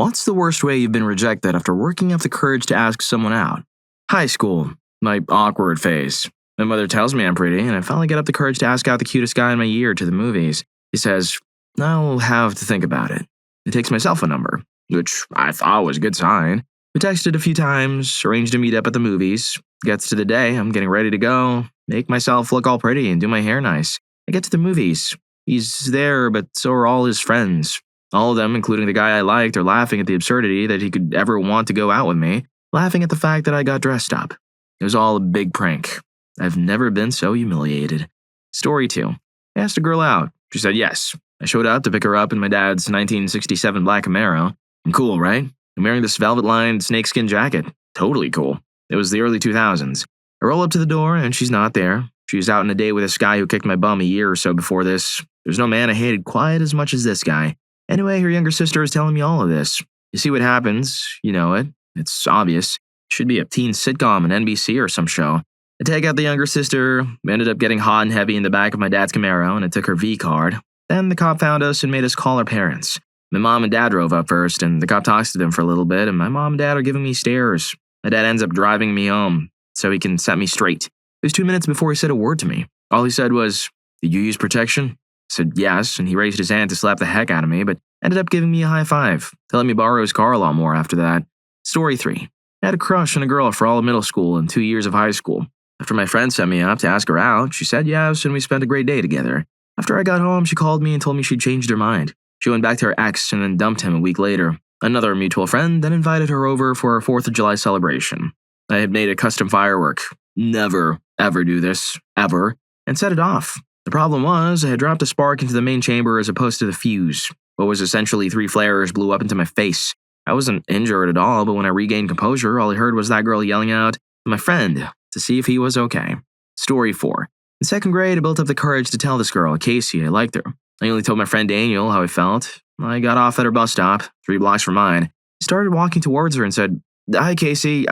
What's the worst way you've been rejected after working up the courage to ask someone out? High school. My awkward phase. My mother tells me I'm pretty, and I finally get up the courage to ask out the cutest guy in my year to the movies. He says, I'll have to think about it. He takes my cell phone number, which I thought was a good sign. We texted a few times, arranged a meetup at the movies. Gets to the day, I'm getting ready to go, make myself look all pretty and do my hair nice. I get to the movies. He's there, but so are all his friends. All of them, including the guy I liked, are laughing at the absurdity that he could ever want to go out with me, laughing at the fact that I got dressed up. It was all a big prank. I've never been so humiliated. Story 2. I asked a girl out. She said yes. I showed up to pick her up in my dad's 1967 black Camaro. I'm cool, right? I'm wearing this velvet-lined snakeskin jacket. Totally cool. It was the early 2000s. I roll up to the door, and she's not there. She was out on a date with this guy who kicked my bum a year or so before this. There's no man I hated quite as much as this guy. Anyway, her younger sister is telling me all of this. You see what happens, you know it. It's obvious. Should be a teen sitcom on NBC or some show. I take out the younger sister. We ended up getting hot and heavy in the back of my dad's Camaro, and I took her V card. Then the cop found us and made us call our parents. My mom and dad drove up first, and the cop talks to them for a little bit, and my mom and dad are giving me stares. My dad ends up driving me home so he can set me straight. It was 2 minutes before he said a word to me. All he said was, "Did you use protection?" I said yes, and he raised his hand to slap the heck out of me, but ended up giving me a high five, telling me to borrow his car a lot more after that. Story 3. I had a crush on a girl for all of middle school and 2 years of high school. After my friend sent me up to ask her out, she said yes, and we spent a great day together. After I got home, she called me and told me she'd changed her mind. She went back to her ex and then dumped him a week later. Another mutual friend then invited her over for our 4th of July celebration. I had made a custom firework. Never, ever do this. Ever. And set it off. The problem was, I had dropped a spark into the main chamber as opposed to the fuse. What was essentially 3 flares blew up into my face. I wasn't injured at all, but when I regained composure, all I heard was that girl yelling out to my friend to see if he was okay. Story 4. In 2nd grade, I built up the courage to tell this girl, Casey, I liked her. I only told my friend Daniel how I felt. I got off at her bus stop, 3 blocks from mine. I started walking towards her and said, "Hi, Casey,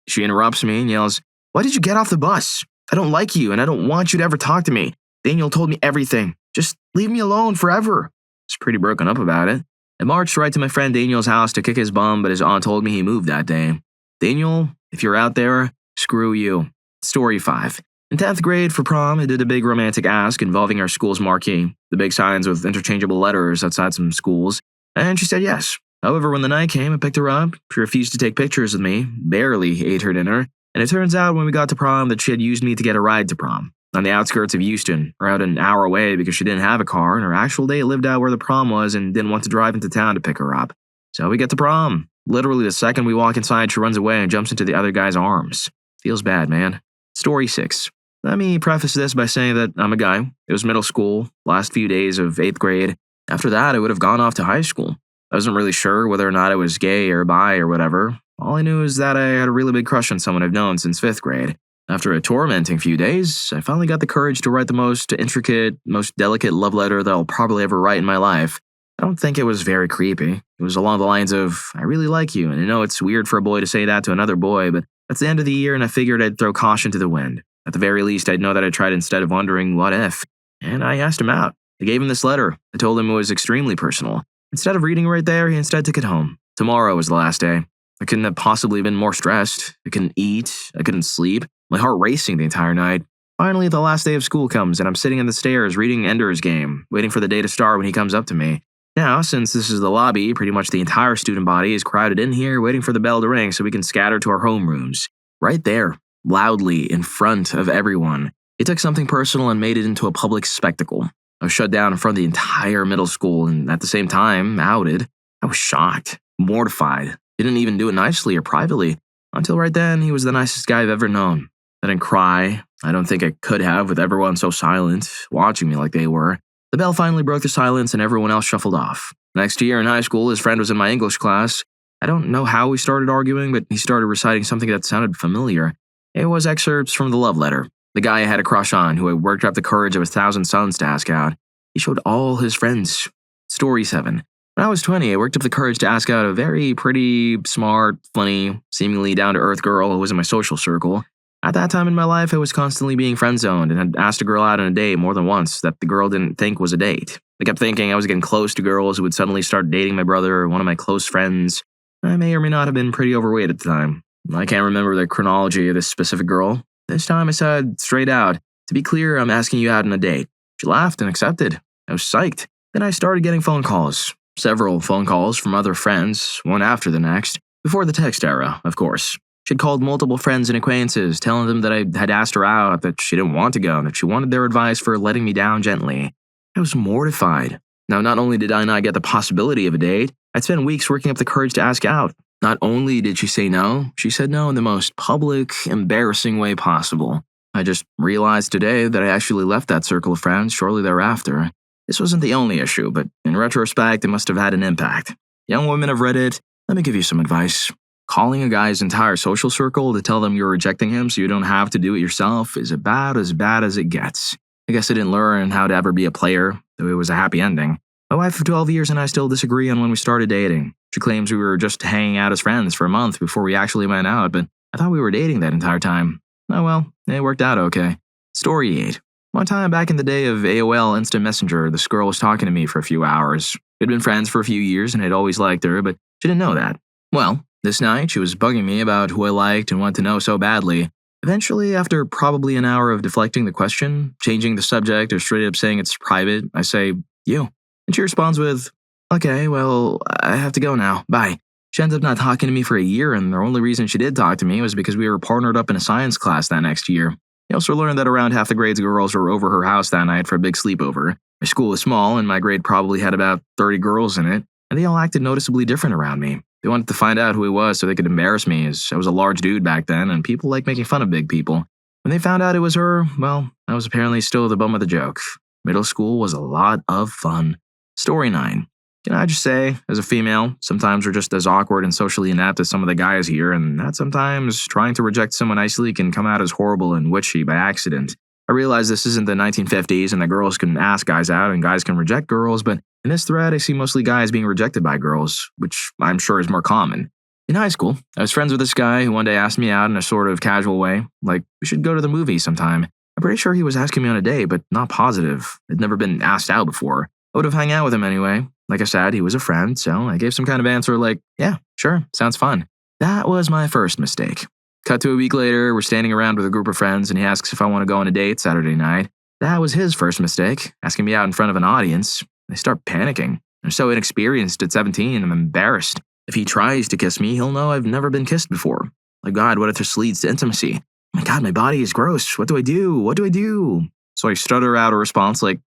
She interrupts me and yells, "Why did you get off the bus? I don't like you and I don't want you to ever talk to me. Daniel told me everything. Just leave me alone forever." I was pretty broken up about it. I marched right to my friend Daniel's house to kick his bum, but his aunt told me he moved that day. Daniel, if you're out there, screw you. Story 5. In 10th grade for prom, I did a big romantic ask involving our school's marquee, the big signs with interchangeable letters outside some schools, and she said yes. However, when the night came, I picked her up. She refused to take pictures with me, barely ate her dinner, and it turns out when we got to prom that she had used me to get a ride to prom. On the outskirts of Houston, around an hour away because she didn't have a car, and her actual date lived out where the prom was and didn't want to drive into town to pick her up. So we get to prom. Literally the second we walk inside, she runs away and jumps into the other guy's arms. Feels bad, man. Story 6. Let me preface this by saying that I'm a guy. It was middle school, last few days of 8th grade. After that, I would have gone off to high school. I wasn't really sure whether or not I was gay or bi or whatever. All I knew is that I had a really big crush on someone I've known since 5th grade. After a tormenting few days, I finally got the courage to write the most intricate, most delicate love letter that I'll probably ever write in my life. I don't think it was very creepy. It was along the lines of, "I really like you, and I know it's weird for a boy to say that to another boy, but that's the end of the year and I figured I'd throw caution to the wind. At the very least, I'd know that I tried instead of wondering, what if?" And I asked him out. I gave him this letter. I told him it was extremely personal. Instead of reading right there, he instead took it home. Tomorrow was the last day. I couldn't have possibly been more stressed. I couldn't eat. I couldn't sleep. My heart racing the entire night. Finally, the last day of school comes, and I'm sitting on the stairs reading Ender's Game, waiting for the day to start when he comes up to me. Now, since this is the lobby, pretty much the entire student body is crowded in here waiting for the bell to ring so we can scatter to our homerooms. Right there, loudly, in front of everyone. He took something personal and made it into a public spectacle. I was shut down in front of the entire middle school and at the same time, outed. I was shocked, mortified. He didn't even do it nicely or privately. Until right then, he was the nicest guy I've ever known. I didn't cry. I don't think I could have with everyone so silent, watching me like they were. The bell finally broke the silence and everyone else shuffled off. Next year in high school, his friend was in my English class. I don't know how we started arguing, but he started reciting something that sounded familiar. It was excerpts from the love letter. The guy I had a crush on, who I worked up the courage of 1,000 suns to ask out. He showed all his friends. Story 7. When I was 20, I worked up the courage to ask out a very pretty, smart, funny, seemingly down-to-earth girl who was in my social circle. At that time in my life, I was constantly being friend-zoned and had asked a girl out on a date more than once that the girl didn't think was a date. I kept thinking I was getting close to girls who would suddenly start dating my brother or one of my close friends. I may or may not have been pretty overweight at the time. I can't remember the chronology of this specific girl. This time I said straight out, "To be clear, I'm asking you out on a date." She laughed and accepted. I was psyched. Then I started getting phone calls. Several phone calls from other friends, one after the next, before the text era, of course. She'd called multiple friends and acquaintances, telling them that I had asked her out, that she didn't want to go, and that she wanted their advice for letting me down gently. I was mortified. Now, not only did I not get the possibility of a date, I'd spent weeks working up the courage to ask out. Not only did she say no, she said no in the most public, embarrassing way possible. I just realized today that I actually left that circle of friends shortly thereafter. This wasn't the only issue, but in retrospect, it must have had an impact. Young women of Reddit, let me give you some advice. Calling a guy's entire social circle to tell them you're rejecting him so you don't have to do it yourself is about as bad as it gets. I guess I didn't learn how to ever be a player, though it was a happy ending. My wife of 12 years and I still disagree on when we started dating. She claims we were just hanging out as friends for a month before we actually went out, but I thought we were dating that entire time. Oh well, it worked out okay. Story 8. One time back in the day of AOL Instant Messenger, this girl was talking to me for a few hours. We'd been friends for a few years and I'd always liked her, but she didn't know that. Well, this night she was bugging me about who I liked and wanted to know so badly. Eventually, after probably an hour of deflecting the question, changing the subject, or straight up saying it's private, I say, "You." And she responds with, "Okay, well, I have to go now. Bye." She ends up not talking to me for a year, and the only reason she did talk to me was because we were partnered up in a science class that next year. I also learned that around half the grade's girls were over her house that night for a big sleepover. My school was small, and my grade probably had about 30 girls in it, and they all acted noticeably different around me. They wanted to find out who he was so they could embarrass me, as I was a large dude back then, and people like making fun of big people. When they found out it was her, well, I was apparently still the bum of the joke. Middle school was a lot of fun. Story 9. Can I just say, as a female, sometimes we're just as awkward and socially inept as some of the guys here, and that sometimes trying to reject someone nicely can come out as horrible and witchy by accident. I realize this isn't the 1950s and that girls can ask guys out and guys can reject girls, but in this thread I see mostly guys being rejected by girls, which I'm sure is more common. In high school, I was friends with this guy who one day asked me out in a sort of casual way, like we should go to the movies sometime. I'm pretty sure he was asking me on a date, but not positive. I'd never been asked out before. I would have hung out with him anyway. Like I said, he was a friend, so I gave some kind of answer like, "Yeah, sure, sounds fun." That was my first mistake. Cut to a week later, we're standing around with a group of friends and he asks if I want to go on a date Saturday night. That was his first mistake, asking me out in front of an audience. I start panicking. I'm so inexperienced at 17, I'm embarrassed. If he tries to kiss me, he'll know I've never been kissed before. My God, what if this leads to intimacy? Oh my God, my body is gross. What do I do? What do I do? So I stutter out a response like,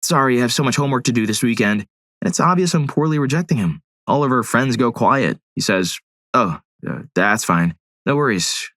sorry, I have so much homework to do this weekend. And it's obvious I'm poorly rejecting him. All of our friends go quiet. He says, that's fine. No worries.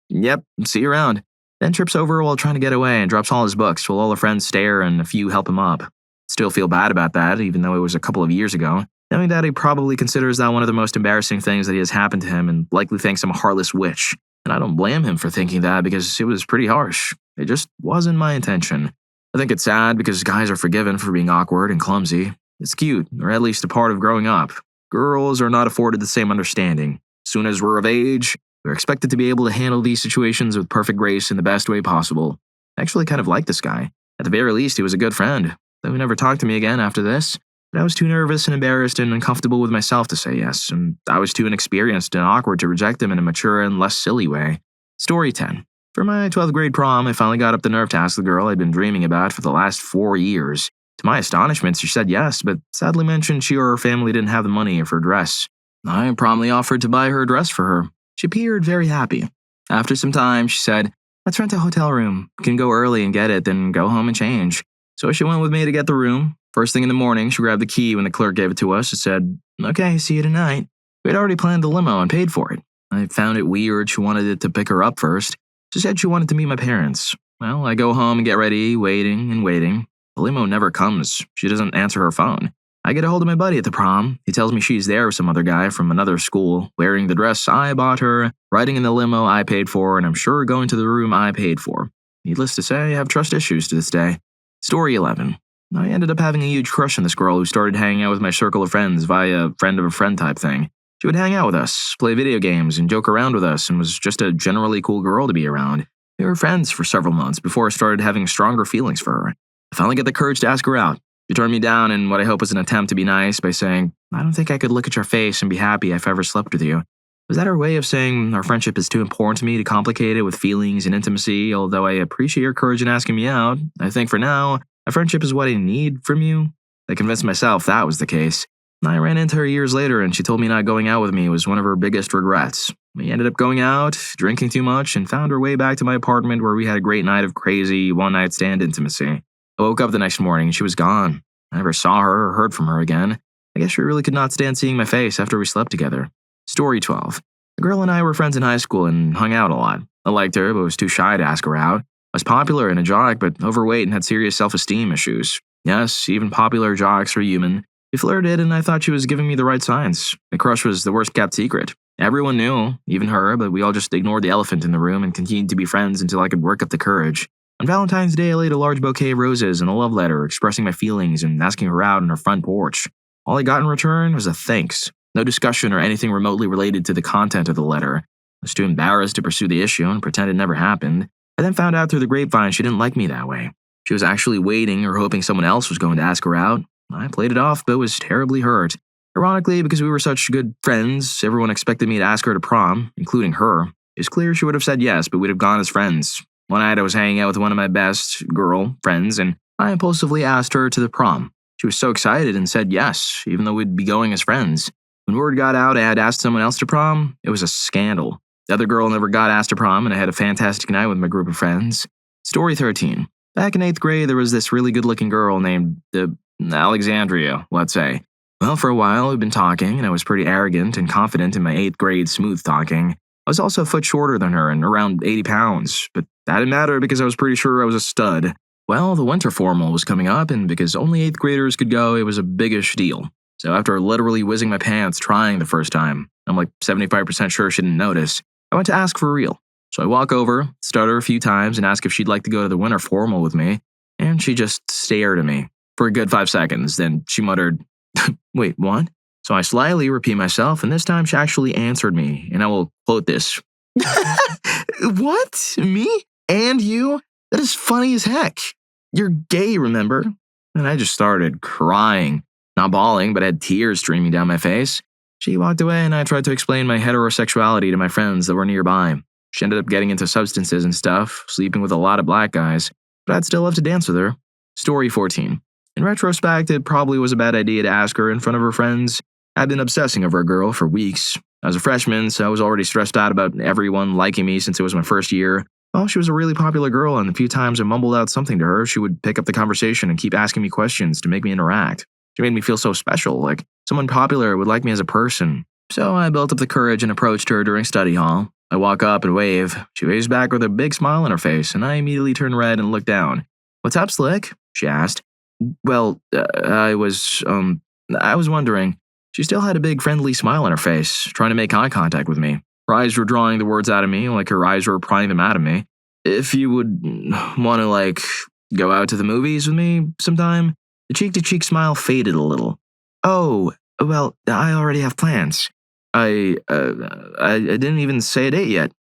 Yep, see you around. Then trips over while trying to get away and drops all his books while all the friends stare and a few help him up. Still feel bad about that, even though it was a couple of years ago, knowing that he probably considers that one of the most embarrassing things that has happened to him and likely thinks I'm a heartless witch. And I don't blame him for thinking that because it was pretty harsh. It just wasn't my intention. I think it's sad because guys are forgiven for being awkward and clumsy. It's cute, or at least a part of growing up. Girls are not afforded the same understanding. As soon as we're of age, we're expected to be able to handle these situations with perfect grace in the best way possible. I actually kind of like this guy. At the very least, he was a good friend, though he never talked to me again after this. But I was too nervous and embarrassed and uncomfortable with myself to say yes, and I was too inexperienced and awkward to reject him in a mature and less silly way. Story 10. For my 12th grade prom, I finally got up the nerve to ask the girl I'd been dreaming about for the last 4 years. To my astonishment, she said yes, but sadly mentioned she or her family didn't have the money for a dress. I promptly offered to buy her a dress for her. She appeared very happy. After some time, she said, "Let's rent a hotel room. We can go early and get it, then go home and change." So she went with me to get the room. First thing in the morning, she grabbed the key when the clerk gave it to us and said, "Okay, see you tonight." We had already planned the limo and paid for it. I found it weird she wanted it to pick her up first. She said she wanted to meet my parents. Well, I go home and get ready, waiting and waiting. The limo never comes. She doesn't answer her phone. I get a hold of my buddy at the prom. He tells me she's there with some other guy from another school, wearing the dress I bought her, riding in the limo I paid for, and I'm sure going to the room I paid for. Needless to say, I have trust issues to this day. Story 11. I ended up having a huge crush on this girl who started hanging out with my circle of friends via friend of a friend type thing. She would hang out with us, play video games, and joke around with us, and was just a generally cool girl to be around. We were friends for several months before I started having stronger feelings for her. I finally got the courage to ask her out. She turned me down in what I hope was an attempt to be nice by saying, "I don't think I could look at your face and be happy if I ever slept with you." Was that her way of saying our friendship is too important to me to complicate it with feelings and intimacy? Although I appreciate your courage in asking me out, I think for now, a friendship is what I need from you. I convinced myself that was the case. I ran into her years later and she told me not going out with me was one of her biggest regrets. We ended up going out, drinking too much, and found our way back to my apartment where we had a great night of crazy one-night stand intimacy. I woke up the next morning and she was gone. I never saw her or heard from her again. I guess she really could not stand seeing my face after we slept together. Story 12. The girl and I were friends in high school and hung out a lot. I liked her, but was too shy to ask her out. I was popular and a jock, but overweight and had serious self-esteem issues. Yes, even popular jocks are human. We flirted, and I thought she was giving me the right signs. The crush was the worst-kept secret. Everyone knew, even her, but we all just ignored the elephant in the room and continued to be friends until I could work up the courage. On Valentine's Day, I laid a large bouquet of roses and a love letter expressing my feelings and asking her out on her front porch. All I got in return was a thanks. No discussion or anything remotely related to the content of the letter. I was too embarrassed to pursue the issue and pretend it never happened. I then found out through the grapevine she didn't like me that way. She was actually waiting or hoping someone else was going to ask her out. I played it off, but was terribly hurt. Ironically, because we were such good friends, everyone expected me to ask her to prom, including her. It's clear she would have said yes, but we'd have gone as friends. One night I was hanging out with one of my best girl friends, and I impulsively asked her to the prom. She was so excited and said yes, even though we'd be going as friends. When word got out I had asked someone else to prom, it was a scandal. The other girl never got asked to prom, and I had a fantastic night with my group of friends. Story 13. Back in 8th grade, there was this really good-looking girl named Alexandria, let's say. Well, for a while, we'd been talking, and I was pretty arrogant and confident in my 8th grade smooth talking. I was also a foot shorter than her and around 80 pounds, but that didn't matter because I was pretty sure I was a stud. Well, the winter formal was coming up, and because only 8th graders could go, it was a biggish deal. So after literally whizzing my pants trying the first time, I'm like 75% sure she didn't notice, I went to ask for real. So I walk over, stutter a few times, and ask if she'd like to go to the winter formal with me, and she just stared at me for a good 5 seconds. Then she muttered, "Wait, what?" So I slyly repeat myself, and this time she actually answered me, and I will quote this. "What? Me? And you? That is funny as heck. You're gay, remember?" And I just started crying. Not bawling, but had tears streaming down my face. She walked away, and I tried to explain my heterosexuality to my friends that were nearby. She ended up getting into substances and stuff, sleeping with a lot of black guys, but I'd still love to dance with her. Story 14. In retrospect, it probably was a bad idea to ask her in front of her friends. I'd been obsessing over a girl for weeks. I was a freshman, so I was already stressed out about everyone liking me since it was my first year. Well, she was a really popular girl, and the few times I mumbled out something to her, she would pick up the conversation and keep asking me questions to make me interact. She made me feel so special, like someone popular would like me as a person. So I built up the courage and approached her during study hall. I walk up and wave. She waves back with a big smile on her face, and I immediately turn red and look down. "What's up, Slick?" she asked. Well, I was wondering. She still had a big friendly smile on her face, trying to make eye contact with me. Her eyes were drawing the words out of me like her eyes were prying them out of me. "If you would want to, go out to the movies with me sometime?" The cheek-to-cheek smile faded a little. "Oh, well, I already have plans. I didn't even say a date yet."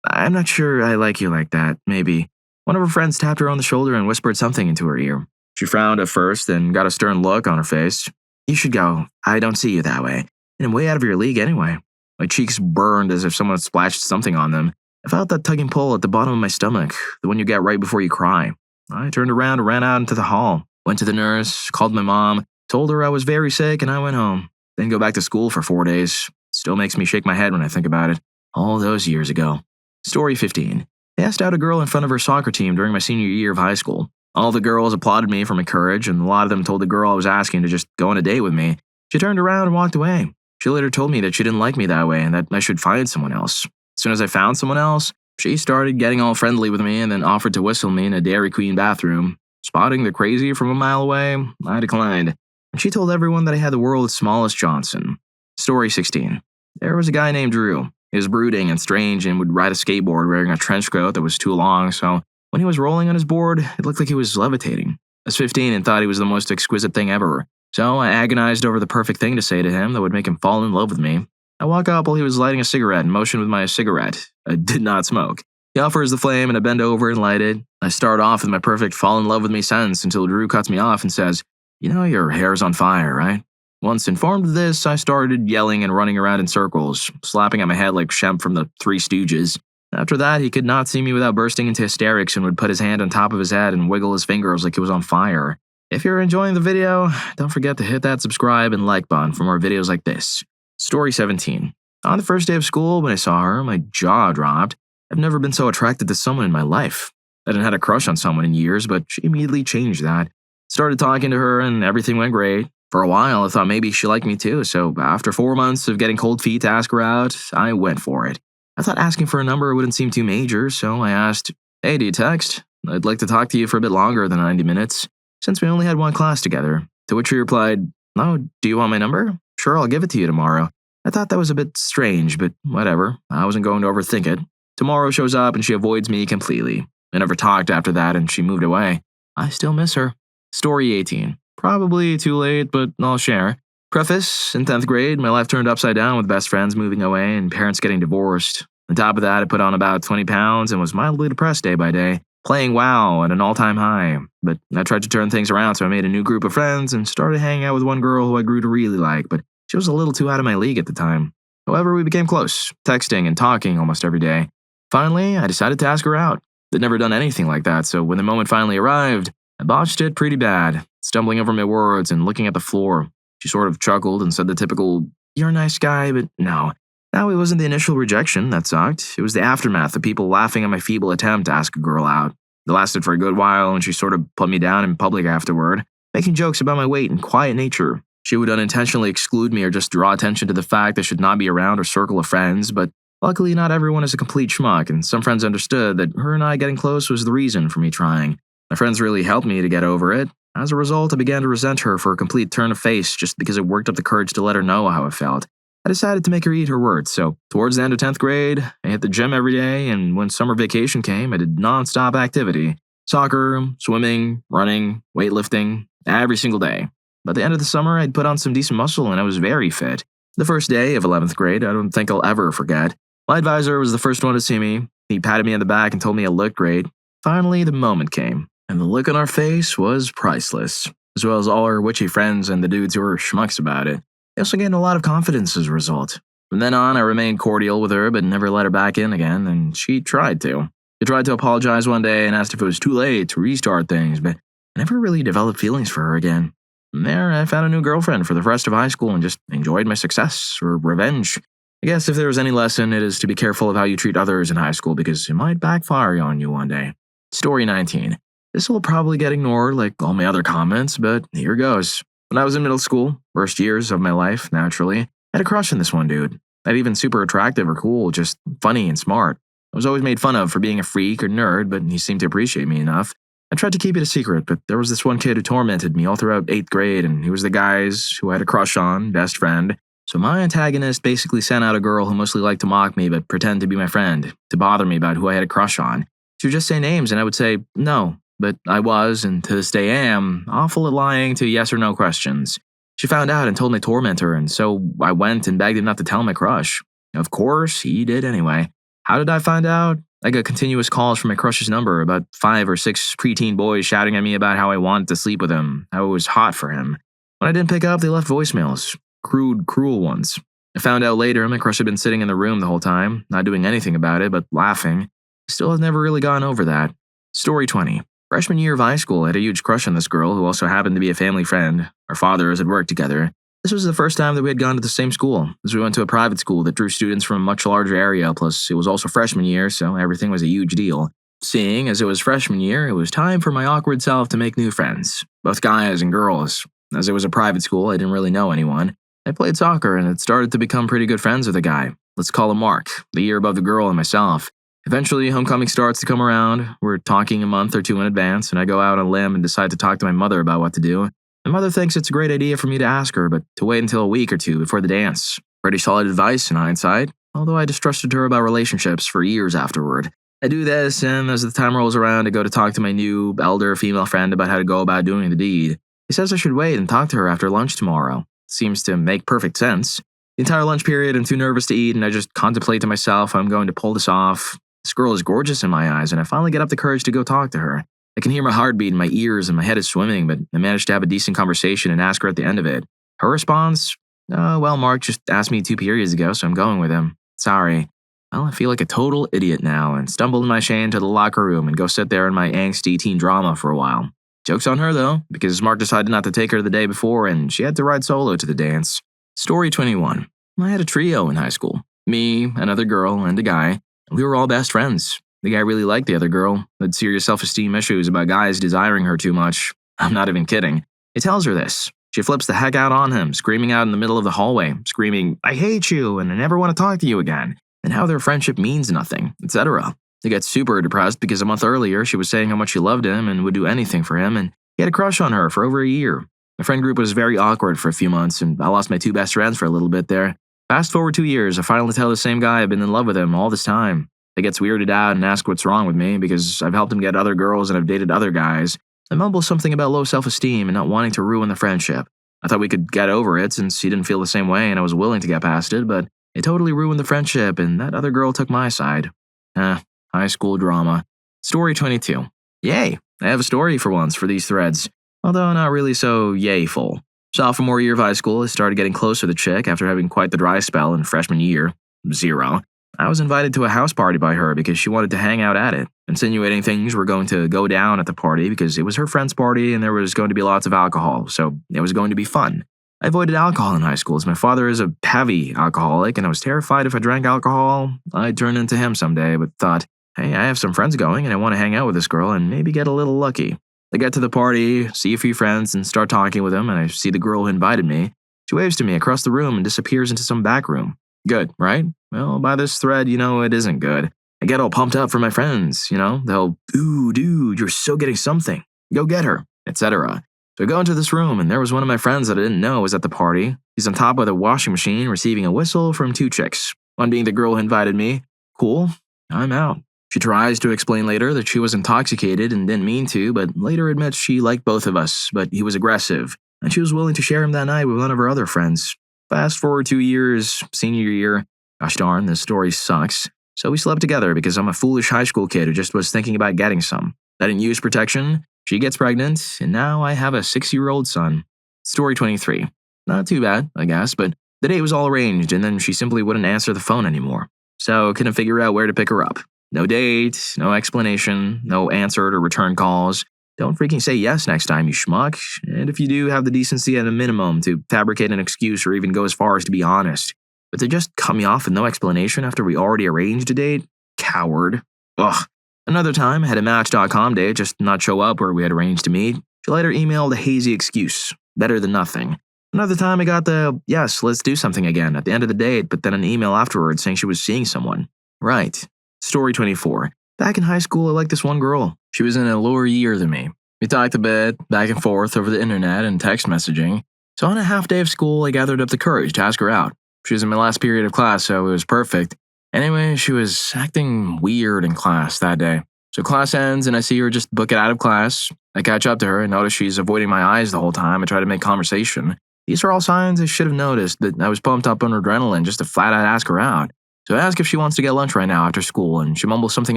"I'm not sure I like you like that, maybe." One of her friends tapped her on the shoulder and whispered something into her ear. She frowned at first, then got a stern look on her face. "You should go. I don't see you that way. And I'm way out of your league anyway." My cheeks burned as if someone splashed something on them. I felt that tugging pull at the bottom of my stomach, the one you get right before you cry. I turned around and ran out into the hall. Went to the nurse, called my mom, told her I was very sick, and I went home. Then go back to school for 4 days. Still makes me shake my head when I think about it. All those years ago. Story 15. I asked out a girl in front of her soccer team during my senior year of high school. All the girls applauded me for my courage, and a lot of them told the girl I was asking to just go on a date with me. She turned around and walked away. She later told me that she didn't like me that way and that I should find someone else. As soon as I found someone else, she started getting all friendly with me and then offered to whistle me in a Dairy Queen bathroom. Spotting the crazy from a mile away, I declined. And she told everyone that I had the world's smallest Johnson. Story 16. There was a guy named Drew. He was brooding and strange and would ride a skateboard wearing a trench coat that was too long, so when he was rolling on his board, it looked like he was levitating. I was 15 and thought he was the most exquisite thing ever. So I agonized over the perfect thing to say to him that would make him fall in love with me. I walk up while he was lighting a cigarette and motion with my cigarette. I did not smoke. He offers the flame and I bend over and light it. I start off with my perfect fall in love with me sentence until Drew cuts me off and says, "You know your hair's on fire, right?" Once informed of this, I started yelling and running around in circles, slapping at my head like Shemp from the Three Stooges. After that, he could not see me without bursting into hysterics and would put his hand on top of his head and wiggle his fingers like it was on fire. If you're enjoying the video, don't forget to hit that subscribe and like button for more videos like this. Story 17. On the first day of school, when I saw her, my jaw dropped. I've never been so attracted to someone in my life. I hadn't had a crush on someone in years, but she immediately changed that. Started talking to her and everything went great. For a while, I thought maybe she liked me too, so after 4 months of getting cold feet to ask her out, I went for it. I thought asking for a number wouldn't seem too major, so I asked, "Hey, do you text? I'd like to talk to you for a bit longer than 90 minutes, since we only had one class together." To which she replied, "Oh, do you want my number? Sure, I'll give it to you tomorrow." I thought that was a bit strange, but whatever. I wasn't going to overthink it. Tomorrow shows up and she avoids me completely. I never talked after that and she moved away. I still miss her. Story 18. Probably too late, but I'll share. Preface, in 10th grade, my life turned upside down with best friends moving away and parents getting divorced. On top of that, I put on about 20 pounds and was mildly depressed day by day, playing WoW at an all-time high. But I tried to turn things around, so I made a new group of friends and started hanging out with one girl who I grew to really like, but she was a little too out of my league at the time. However, we became close, texting and talking almost every day. Finally, I decided to ask her out. I'd never done anything like that, so when the moment finally arrived, I botched it pretty bad, stumbling over my words and looking at the floor. She sort of chuckled and said the typical, "You're a nice guy," but no. Now, it wasn't the initial rejection that sucked. It was the aftermath of people laughing at my feeble attempt to ask a girl out. It lasted for a good while, and she sort of put me down in public afterward, making jokes about my weight and quiet nature. She would unintentionally exclude me or just draw attention to the fact I should not be around her circle of friends, but luckily not everyone is a complete schmuck, and some friends understood that her and I getting close was the reason for me trying. My friends really helped me to get over it. As a result, I began to resent her for a complete turn of face just because I worked up the courage to let her know how I felt. I decided to make her eat her words, so towards the end of 10th grade, I hit the gym every day, and when summer vacation came, I did non-stop activity. Soccer, swimming, running, weightlifting, every single day. By the end of the summer, I'd put on some decent muscle and I was very fit. The first day of 11th grade, I don't think I'll ever forget. My advisor was the first one to see me. He patted me on the back and told me I looked great. Finally, the moment came, and the look on our face was priceless, as well as all our witchy friends and the dudes who were schmucks about it. I also gained a lot of confidence as a result. From then on, I remained cordial with her, but never let her back in again, and she tried to. She tried to apologize one day and asked if it was too late to restart things, but I never really developed feelings for her again. From there, I found a new girlfriend for the rest of high school and just enjoyed my success, or revenge. I guess if there was any lesson, it is to be careful of how you treat others in high school because it might backfire on you one day. Story 19. This will probably get ignored like all my other comments, but here goes. When I was in middle school, worst years of my life, naturally, I had a crush on this one dude. Not even super attractive or cool, just funny and smart. I was always made fun of for being a freak or nerd, but he seemed to appreciate me enough. I tried to keep it a secret, but there was this one kid who tormented me all throughout 8th grade, and he was the guy's who I had a crush on, best friend. So my antagonist basically sent out a girl who mostly liked to mock me but pretend to be my friend, to bother me about who I had a crush on. She would just say names, and I would say no, but I was, and to this day am, awful at lying to yes or no questions. She found out and told my tormentor, and so I went and begged him not to tell my crush. Of course, he did anyway. How did I find out? I got continuous calls from my crush's number, about 5 or 6 preteen boys shouting at me about how I wanted to sleep with him, how I was hot for him. When I didn't pick up, they left voicemails. Crude, cruel ones. I found out later my crush had been sitting in the room the whole time, not doing anything about it, but laughing. Still has never really gotten over that. Story 20. Freshman year of high school, I had a huge crush on this girl who also happened to be a family friend. Our fathers had worked together. This was the first time that we had gone to the same school, as we went to a private school that drew students from a much larger area, plus it was also freshman year, so everything was a huge deal. Seeing as it was freshman year, it was time for my awkward self to make new friends, both guys and girls. As it was a private school, I didn't really know anyone. I played soccer and had started to become pretty good friends with a guy. Let's call him Mark, the year above the girl and myself. Eventually, homecoming starts to come around. We're talking a month or two in advance, and I go out on a limb and decide to talk to my mother about what to do. My mother thinks it's a great idea for me to ask her, but to wait until a week or two before the dance. Pretty solid advice in hindsight, although I distrusted her about relationships for years afterward. I do this, and as the time rolls around, I go to talk to my new, elder female friend about how to go about doing the deed. I says I should wait and talk to her after lunch tomorrow. Seems to make perfect sense. The entire lunch period, I'm too nervous to eat, and I just contemplate to myself how I'm going to pull this off. This girl is gorgeous in my eyes, and I finally get up the courage to go talk to her. I can hear my heartbeat in my ears and my head is swimming, but I managed to have a decent conversation and ask her at the end of it. Her response? Well, Mark just asked me 2 periods ago, so I'm going with him. Sorry. Well, I feel like a total idiot now and stumble in my shame to the locker room and go sit there in my angsty teen drama for a while. Joke's on her, though, because Mark decided not to take her the day before and she had to ride solo to the dance. Story 21. I had a trio in high school. Me, another girl, and a guy. We were all best friends. The guy really liked the other girl, had serious self-esteem issues about guys desiring her too much. I'm not even kidding. He tells her this. She flips the heck out on him, screaming out in the middle of the hallway, screaming, I hate you, and I never want to talk to you again, and how their friendship means nothing, etc. He gets super depressed because a month earlier she was saying how much she loved him and would do anything for him, and he had a crush on her for over a year. My friend group was very awkward for a few months, and I lost my 2 best friends for a little bit there. Fast forward 2 years, I finally tell the same guy I've been in love with him all this time. He gets weirded out and asks what's wrong with me because I've helped him get other girls and I've dated other guys. I mumble something about low self-esteem and not wanting to ruin the friendship. I thought we could get over it since he didn't feel the same way and I was willing to get past it, but it totally ruined the friendship and that other girl took my side. High school drama. Story 22. Yay, I have a story for once for these threads, although not really so yay-ful. Sophomore year of high school, I started getting close with a chick after having quite the dry spell in freshman year. 0. I was invited to a house party by her because she wanted to hang out at it, insinuating things were going to go down at the party because it was her friend's party and there was going to be lots of alcohol, so it was going to be fun. I avoided alcohol in high school as my father is a heavy alcoholic and I was terrified if I drank alcohol, I'd turn into him someday, but thought, hey, I have some friends going and I want to hang out with this girl and maybe get a little lucky. I get to the party, see a few friends, and start talking with them, and I see the girl who invited me. She waves to me across the room and disappears into some back room. Good, right? Well, by this thread, it isn't good. I get all pumped up for my friends, They'll, ooh, dude, you're so getting something. Go get her, etc. So I go into this room, and there was one of my friends that I didn't know was at the party. He's on top of the washing machine receiving a whistle from 2 chicks. One being the girl who invited me. Cool, I'm out. She tries to explain later that she was intoxicated and didn't mean to, but later admits she liked both of us, but he was aggressive, and she was willing to share him that night with one of her other friends. Fast forward 2 years, senior year. Gosh darn, this story sucks. So we slept together because I'm a foolish high school kid who just was thinking about getting some. I didn't use protection, she gets pregnant, and now I have a 6-year-old son. Story 23. Not too bad, I guess, but the date was all arranged and then she simply wouldn't answer the phone anymore. So couldn't figure out where to pick her up. No date, no explanation, no answered or return calls. Don't freaking say yes next time, you schmuck. And if you do, have the decency at a minimum to fabricate an excuse or even go as far as to be honest. But to just cut me off with no explanation after we already arranged a date? Coward. Ugh. Another time, I had a Match.com date just not show up where we had arranged to meet. She later emailed a hazy excuse. Better than nothing. Another time, I got the, yes, let's do something again at the end of the date, but then an email afterwards saying she was seeing someone. Right. Story 24. Back in high school, I liked this one girl. She was in a lower year than me. We talked a bit, back and forth over the internet and text messaging. So on a half day of school, I gathered up the courage to ask her out. She was in my last period of class, so it was perfect. Anyway, she was acting weird in class that day. So class ends and I see her just book it out of class. I catch up to her and notice she's avoiding my eyes the whole time. I try to make conversation. These are all signs I should have noticed that I was pumped up on adrenaline just to flat out ask her out. So I ask if she wants to get lunch right now after school, and she mumbles something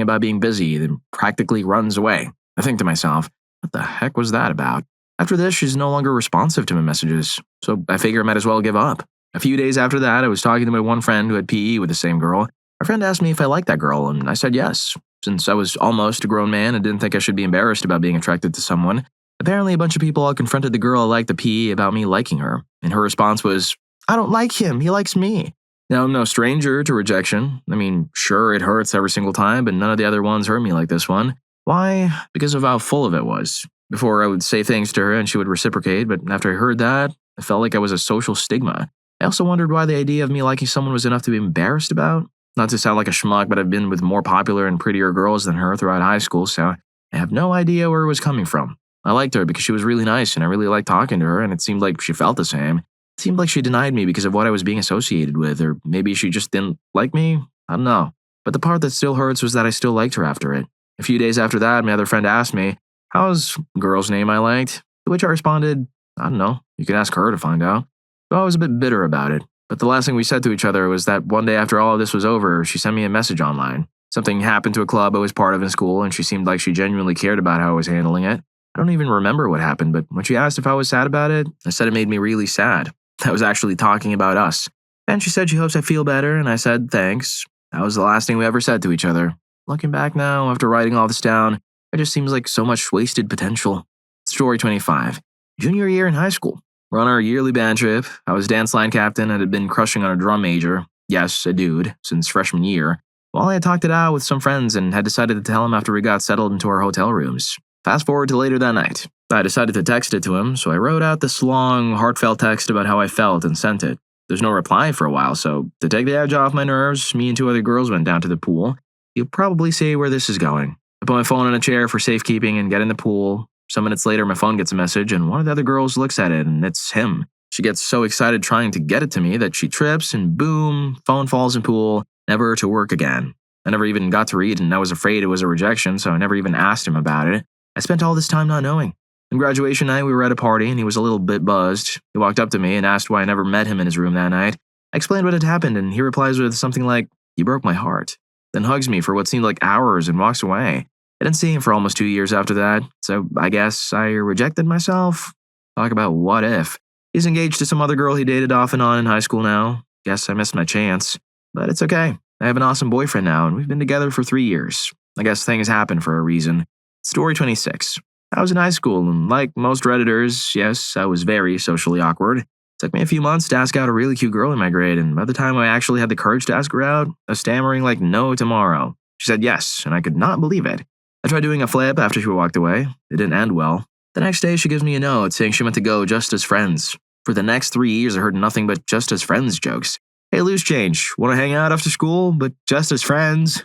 about being busy, then practically runs away. I think to myself, what the heck was that about? After this, she's no longer responsive to my messages, so I figure I might as well give up. A few days after that, I was talking to my one friend who had PE with the same girl. My friend asked me if I liked that girl, and I said yes. Since I was almost a grown man and didn't think I should be embarrassed about being attracted to someone, apparently a bunch of people all confronted the girl I liked the PE about me liking her, and her response was, I don't like him, he likes me. Now, I'm no stranger to rejection. I mean, sure, it hurts every single time, but none of the other ones hurt me like this one. Why? Because of how full of it was. Before, I would say things to her and she would reciprocate, but after I heard that, I felt like I was a social stigma. I also wondered why the idea of me liking someone was enough to be embarrassed about. Not to sound like a schmuck, but I've been with more popular and prettier girls than her throughout high school, so I have no idea where it was coming from. I liked her because she was really nice and I really liked talking to her, and it seemed like she felt the same. It seemed like she denied me because of what I was being associated with, or maybe she just didn't like me. I don't know. But the part that still hurts was that I still liked her after it. A few days after that, my other friend asked me, how's the girl's name I liked? To which I responded, I don't know. You can ask her to find out. So I was a bit bitter about it. But the last thing we said to each other was that one day after all of this was over, she sent me a message online. Something happened to a club I was part of in school, and she seemed like she genuinely cared about how I was handling it. I don't even remember what happened, but when she asked if I was sad about it, I said it made me really sad. I was actually talking about us. And she said she hopes I feel better, and I said thanks. That was the last thing we ever said to each other. Looking back now, after writing all this down, it just seems like so much wasted potential. Story 25. Junior year in high school. We're on our yearly band trip. I was dance line captain and had been crushing on a drum major. Yes, a dude, since freshman year. Well, I had talked it out with some friends and had decided to tell him after we got settled into our hotel rooms. Fast forward to later that night. I decided to text it to him, so I wrote out this long, heartfelt text about how I felt and sent it. There's no reply for a while, so to take the edge off my nerves, me and two other girls went down to the pool. You'll probably see where this is going. I put my phone in a chair for safekeeping and get in the pool. Some minutes later, my phone gets a message, and one of the other girls looks at it, and it's him. She gets so excited trying to get it to me that she trips, and boom, phone falls in pool, never to work again. I never even got to read, and I was afraid it was a rejection, so I never even asked him about it. I spent all this time not knowing. On graduation night, we were at a party, and he was a little bit buzzed. He walked up to me and asked why I never met him in his room that night. I explained what had happened, and he replies with something like, "You broke my heart," then hugs me for what seemed like hours and walks away. I didn't see him for almost 2 years after that, so I guess I rejected myself. Talk about what if. He's engaged to some other girl he dated off and on in high school now. Guess I missed my chance. But it's okay. I have an awesome boyfriend now, and we've been together for 3 years. I guess things happen for a reason. Story 26. I was in high school, and like most Redditors, yes, I was very socially awkward. It took me a few months to ask out a really cute girl in my grade, and by the time I actually had the courage to ask her out, I was stammering like no tomorrow. She said yes, and I could not believe it. I tried doing a flip after she walked away. It didn't end well. The next day, she gives me a note saying she meant to go just as friends. For the next 3 years, I heard nothing but just as friends jokes. Hey, loose change, want to hang out after school, but just as friends?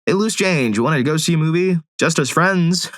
Hey, loose change, want to go see a movie? Just as friends?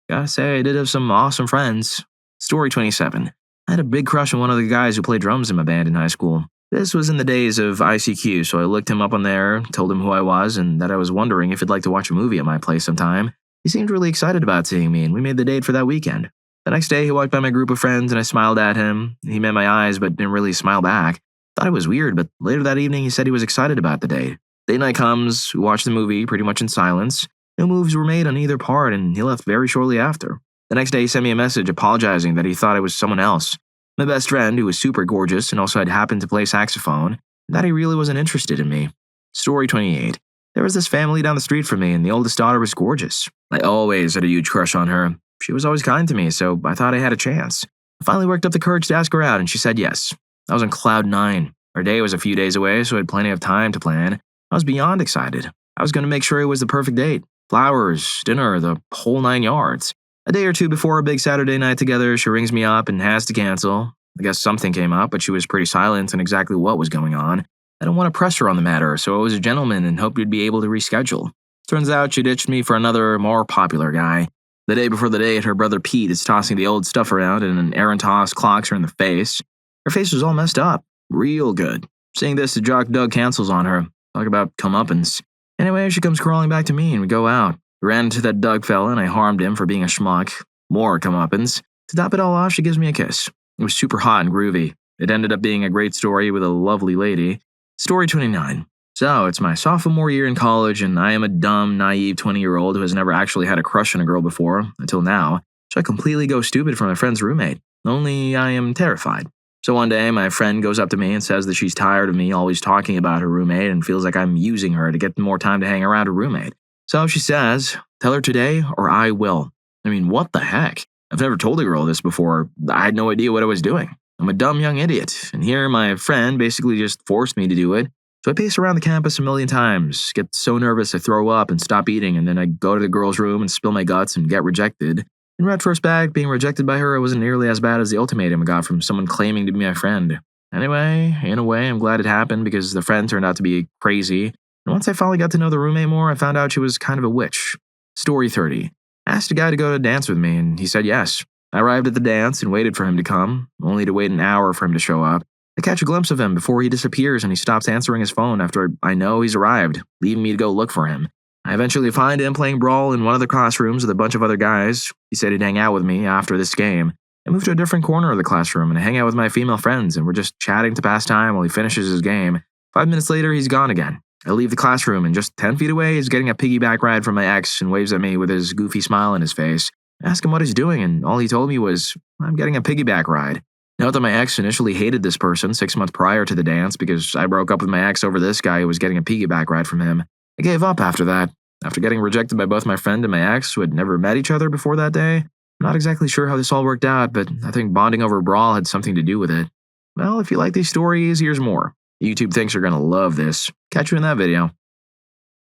Gotta say, I did have some awesome friends. Story 27. I had a big crush on one of the guys who played drums in my band in high school. This was in the days of ICQ, so I looked him up on there, told him who I was, and that I was wondering if he'd like to watch a movie at my place sometime. He seemed really excited about seeing me, and we made the date for that weekend. The next day, he walked by my group of friends, and I smiled at him. He met my eyes, but didn't really smile back. Thought it was weird, but later that evening, he said he was excited about the date. Date night comes, we watched the movie pretty much in silence. No moves were made on either part, and he left very shortly after. The next day, he sent me a message apologizing that he thought I was someone else. My best friend, who was super gorgeous and also had happened to play saxophone, that he really wasn't interested in me. Story 28. There was this family down the street from me, and the oldest daughter was gorgeous. I always had a huge crush on her. She was always kind to me, so I thought I had a chance. I finally worked up the courage to ask her out, and she said yes. I was on cloud 9. Our day was a few days away, so I had plenty of time to plan. I was beyond excited. I was going to make sure it was the perfect date. Flowers, dinner, the whole 9 yards. A day or two before our big Saturday night together, she rings me up and has to cancel. I guess something came up, but she was pretty silent on exactly what was going on. I didn't want to press her on the matter, so I was a gentleman and hoped we'd be able to reschedule. Turns out she ditched me for another, more popular guy. The day before the date, her brother Pete is tossing the old stuff around and an errant toss clocks her in the face. Her face was all messed up. Real good. Seeing this, the jock Doug cancels on her. Talk about comeuppance. Anyway, she comes crawling back to me and we go out. We ran into that Doug fella and I harmed him for being a schmuck. More comeuppance. To top it all off, she gives me a kiss. It was super hot and groovy. It ended up being a great story with a lovely lady. Story 29. So, it's my sophomore year in college and I am a dumb, naive 20-year-old who has never actually had a crush on a girl before, until now, so I completely go stupid for my friend's roommate. Only I am terrified. So one day, my friend goes up to me and says that she's tired of me always talking about her roommate and feels like I'm using her to get more time to hang around her roommate. So she says, tell her today or I will. I mean, what the heck? I've never told a girl this before. I had no idea what I was doing. I'm a dumb young idiot, and here my friend basically just forced me to do it. So I pace around the campus a million times, get so nervous I throw up and stop eating, and then I go to the girl's room and spill my guts and get rejected. In retrospect, being rejected by her wasn't nearly as bad as the ultimatum I got from someone claiming to be my friend. Anyway, in a way, I'm glad it happened because the friend turned out to be crazy. And once I finally got to know the roommate more, I found out she was kind of a witch. Story 30. I asked a guy to go to a dance with me, and he said yes. I arrived at the dance and waited for him to come, only to wait an hour for him to show up. I catch a glimpse of him before he disappears and he stops answering his phone after I know he's arrived, leaving me to go look for him. I eventually find him playing Brawl in one of the classrooms with a bunch of other guys. He said he'd hang out with me after this game. I move to a different corner of the classroom and hang out with my female friends, and we're just chatting to pass time while he finishes his game. 5 minutes later, he's gone again. I leave the classroom, and just 10 feet away, he's getting a piggyback ride from my ex and waves at me with his goofy smile on his face. I asked him what he's doing, and all he told me was, I'm getting a piggyback ride. Note that my ex initially hated this person 6 months prior to the dance because I broke up with my ex over this guy who was getting a piggyback ride from him. I gave up after that. After getting rejected by both my friend and my ex, who had never met each other before that day, I'm not exactly sure how this all worked out, but I think bonding over a brawl had something to do with it. Well, if you like these stories, here's more. YouTube thinks you're gonna love this. Catch you in that video.